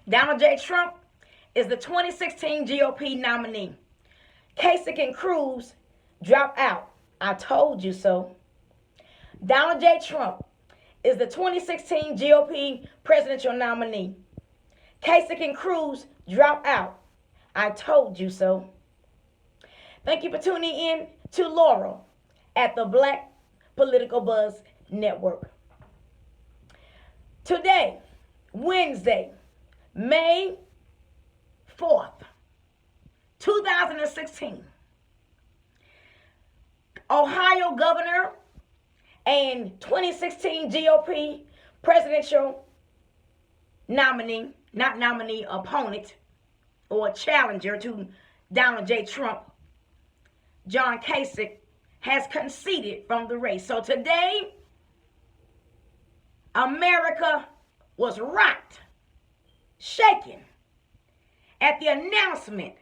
Donald J. Trump is the 2016 GOP nominee. Kasich Cruz dropped out. I told you so. Donald J. Trump is the 2016 GOP presidential nominee. Kasich Cruz dropped out. I told you so. Thank you for tuning in to Laurel at the Black Political Buzz Network. Today, Wednesday, May 4th, 2016, Ohio governor and 2016 GOP presidential nominee, not nominee, opponent or challenger to Donald J. Trump, John Kasich, has conceded from the race. So today, America was rocked, shaken at the announcement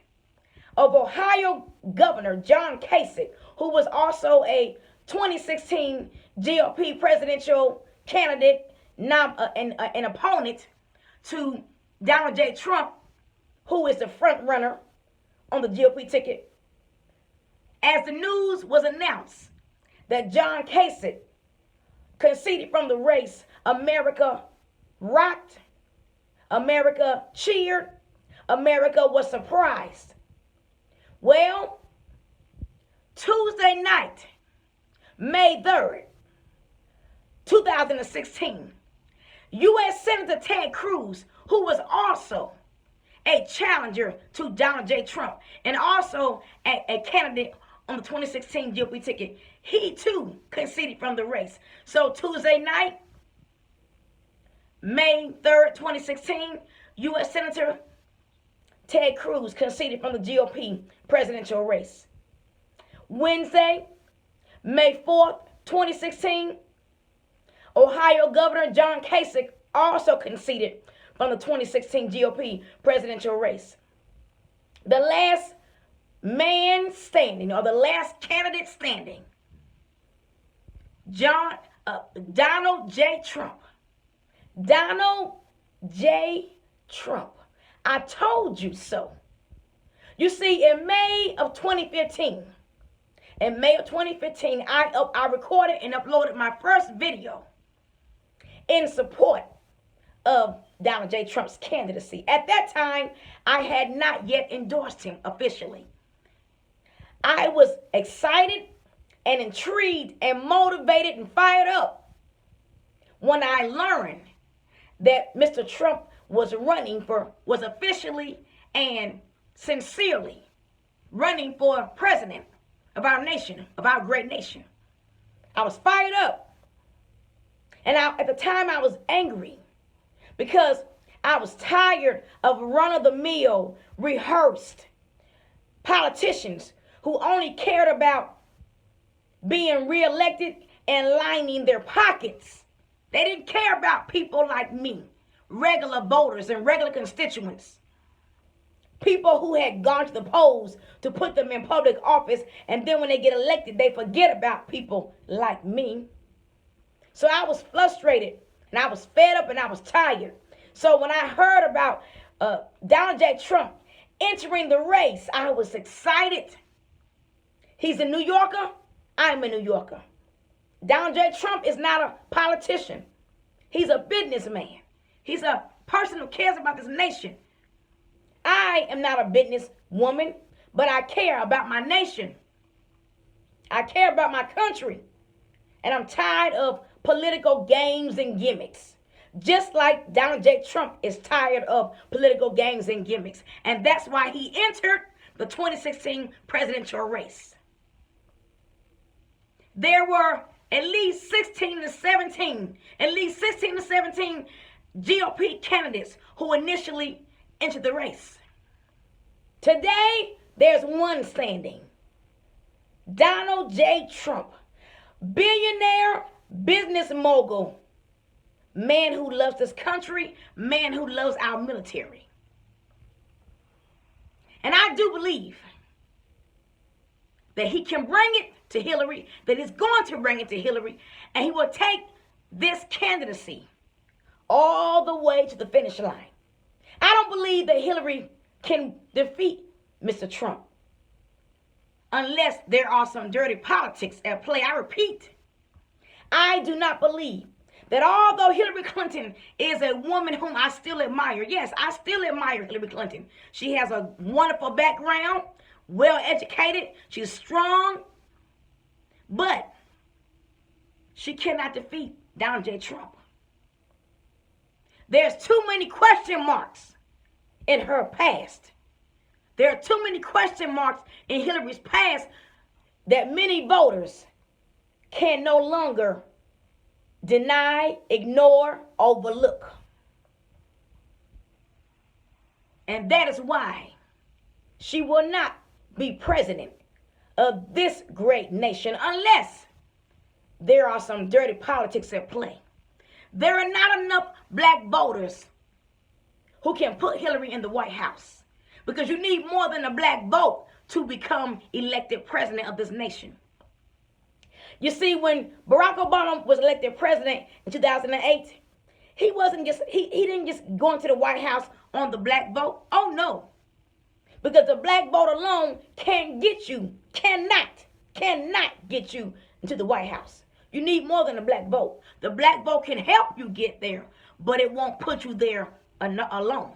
of Ohio Governor John Kasich, who was also a 2016 GOP presidential candidate and opponent to Donald J. Trump, who is the front runner on the GOP ticket. As the news was announced that John Kasich conceded from the race, America rocked, America cheered, America was surprised. Well, Tuesday night, May 3rd, 2016, U.S. Senator Ted Cruz, who was also a challenger to Donald J. Trump and also a candidate on the 2016 GOP ticket, he too conceded from the race. So Tuesday night, May 3rd, 2016, U.S. Senator Ted Cruz conceded from the GOP presidential race. Wednesday, May 4th, 2016, Ohio Governor John Kasich also conceded from the 2016 GOP presidential race. The last man standing, or the last candidate standing, Donald J. Trump. Donald J. Trump. I told you so. You see, in May of 2015, I recorded and uploaded my first video in support of Donald J. Trump's candidacy. At that time, I had not yet endorsed him officially. I was excited and intrigued and motivated and fired up when I learned that Mr. Trump was officially and sincerely running for president of our nation, of our great nation. I was fired up. And at the time I was angry because I was tired of run-of-the-mill, rehearsed politicians who only cared about being reelected and lining their pockets. They didn't care about people like me, regular voters and regular constituents. People who had gone to the polls to put them in public office, and then when they get elected, they forget about people like me. So I was frustrated, and I was fed up, and I was tired. So when I heard about Donald J. Trump entering the race, I was excited. He's a New Yorker. I'm a New Yorker. Donald J. Trump is not a politician. He's a businessman. He's a person who cares about this nation. I am not a business woman, but I care about my nation. I care about my country. And I'm tired of political games and gimmicks. Just like Donald J. Trump is tired of political games and gimmicks. And that's why he entered the 2016 presidential race. There were at least 16 to 17 GOP candidates who initially entered the race. Today, there's one standing. Donald J. Trump, billionaire, business mogul, man who loves this country, man who loves our military. And I do believe that he can bring it to Hillary, that he's going to bring it to Hillary, and he will take this candidacy all the way to the finish line. I don't believe that Hillary can defeat Mr. Trump unless there are some dirty politics at play. I repeat, I do not believe that although Hillary Clinton is a woman whom I still admire, yes, I still admire Hillary Clinton. She has a wonderful background, well educated, she's strong, but she cannot defeat Donald J. Trump. There's too many question marks in her past. There are too many question marks in Hillary's past that many voters can no longer deny, ignore, overlook. And that is why she will not be president of this great nation unless there are some dirty politics at play. There are not enough black voters who can put Hillary in the White House, because you need more than a black vote to become elected president of this nation. You see, when Barack Obama was elected president in 2008, he didn't just go into the White House on the black vote. Oh no. Because the black vote alone cannot get you into the White House. You need more than a black vote. The black vote can help you get there, but it won't put you there alone.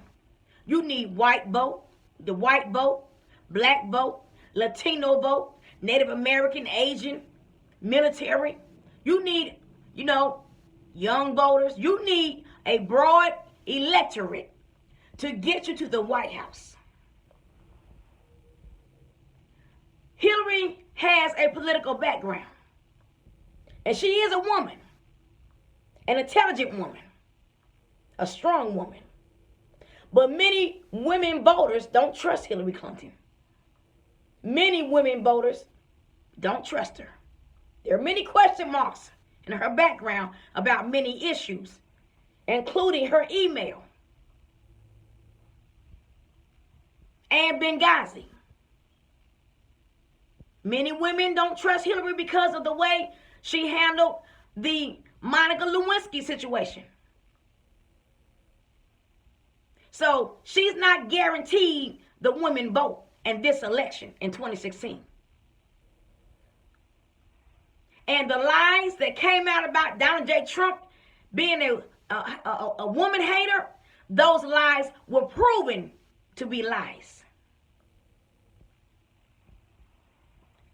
You need white vote, the white vote, black vote, Latino vote, Native American, Asian, military. You need, young voters. You need a broad electorate to get you to the White House. Hillary has a political background. And she is a woman, an intelligent woman, a strong woman. But many women voters don't trust Hillary Clinton. Many women voters don't trust her. There are many question marks in her background about many issues, including her email and Benghazi. Many women don't trust Hillary because of the way she handled the Monica Lewinsky situation. So she's not guaranteed the women vote in this election in 2016. And the lies that came out about Donald J. Trump being a woman hater, those lies were proven to be lies.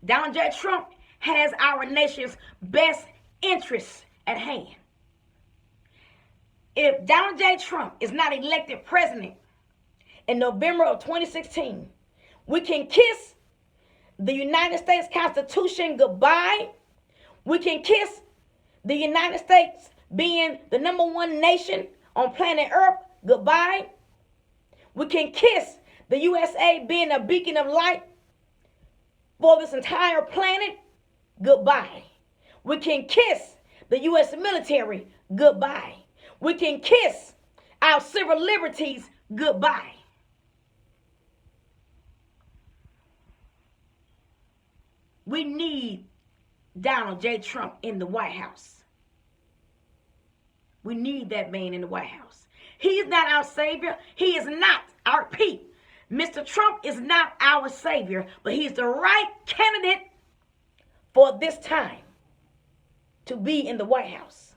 Donald J. Trump has our nation's best interests at hand. If Donald J. Trump is not elected president in November of 2016, we can kiss the United States Constitution goodbye. We can kiss the United States being the #1 nation on planet Earth goodbye. We can kiss the USA being a beacon of light for this entire planet goodbye. We can kiss the U.S. military goodbye. We can kiss our civil liberties goodbye. We need Donald J. Trump in the White House. We need that man in the White House. He's not our savior. He is not our Pete. Mr. Trump is not our savior, but he's the right candidate for this time to be in the White House.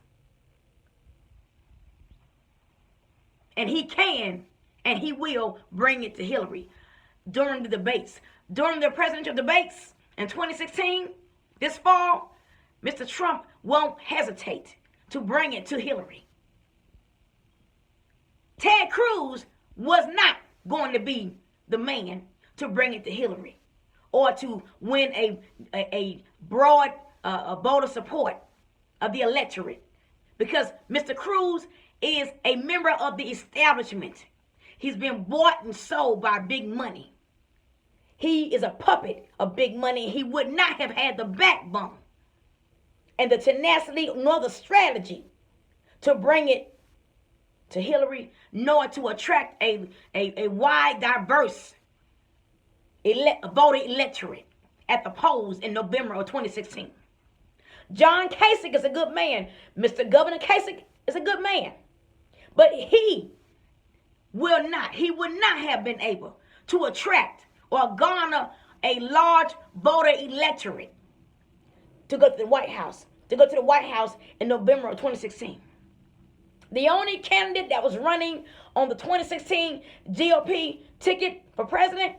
And he can and he will bring it to Hillary during the debates. During the presidential debates in 2016, this fall, Mr. Trump won't hesitate to bring it to Hillary. Ted Cruz was not going to be the man to bring it to Hillary or to win a broad voter support of the electorate, because Mr. Cruz is a member of the establishment. He's been bought and sold by big money. He is a puppet of big money. He would not have had the backbone and the tenacity nor the strategy to bring it to Hillary, nor to attract a wide, diverse voter electorate at the polls in November of 2016. John Kasich is a good man. Mr. Governor Kasich is a good man. But he he would not have been able to attract or garner a large voter electorate to go to the White House, in November of 2016. The only candidate that was running on the 2016 GOP ticket for president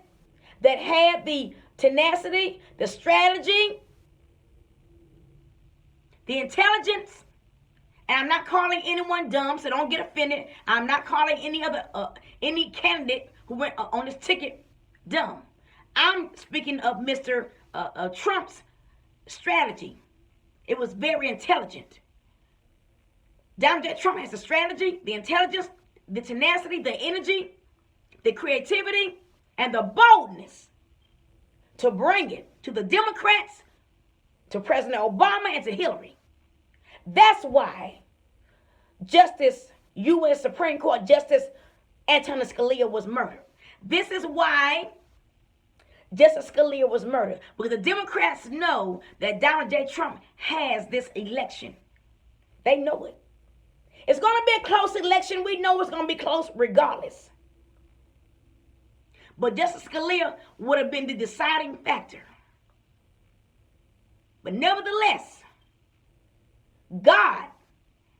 that had the tenacity, the strategy, the intelligence, and I'm not calling anyone dumb, so don't get offended. I'm not calling any candidate who went on this ticket dumb. I'm speaking of Mr. Trump's strategy. It was very intelligent. Donald J. Trump has the strategy, the intelligence, the tenacity, the energy, the creativity, and the boldness to bring it to the Democrats, to President Obama, and to Hillary. That's why U.S. Supreme Court Justice Antonin Scalia was murdered. This is why Justice Scalia was murdered. Because the Democrats know that Donald J. Trump has this election. They know it. It's going to be a close election. We know it's going to be close regardless. But Justice Scalia would have been the deciding factor. But nevertheless, God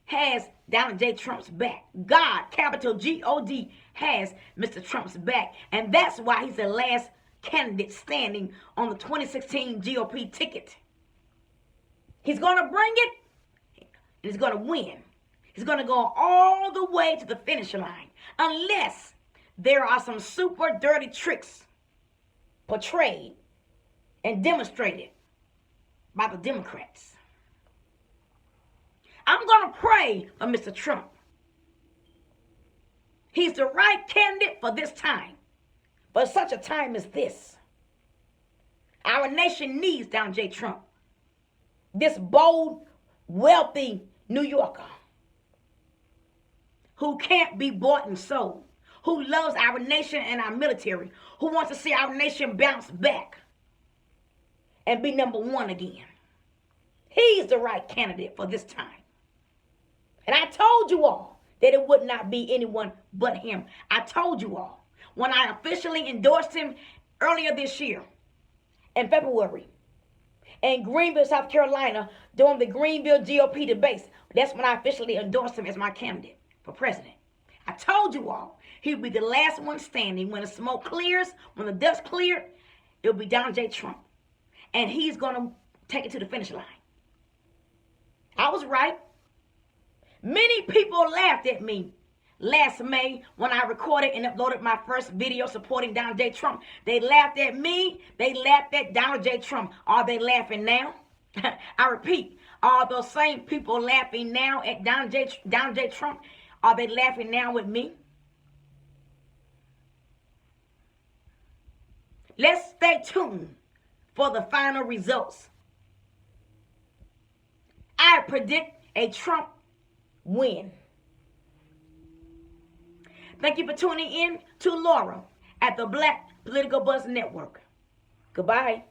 has Donald J. Trump's back. God, capital G-O-D, has Mr. Trump's back. And that's why he's the last candidate standing on the 2016 GOP ticket. He's going to bring it, and he's going to win. He's going to go all the way to the finish line, unless there are some super dirty tricks portrayed and demonstrated by the Democrats. I'm going to pray for Mr. Trump. He's the right candidate for this time, for such a time as this. Our nation needs Donald J. Trump, this bold, wealthy New Yorker who can't be bought and sold, who loves our nation and our military, who wants to see our nation bounce back and be number one again. He's the right candidate for this time. And I told you all that it would not be anyone but him. I told you all when I officially endorsed him earlier this year in February in Greenville, South Carolina, during the Greenville GOP debates. That's when I officially endorsed him as my candidate for president. I told you all he'll be the last one standing. When the smoke clears, when the dust clears, it'll be Donald J. Trump. And he's going to take it to the finish line. I was right. Many people laughed at me last May when I recorded and uploaded my first video supporting Donald J. Trump. They laughed at me. They laughed at Donald J. Trump. Are they laughing now? I repeat, are those same people laughing now at Donald J. Trump? Are they laughing now with me? Let's stay tuned for the final results. I predict a Trump win. Thank you for tuning in to Laura at the Black Political Buzz Network. Goodbye.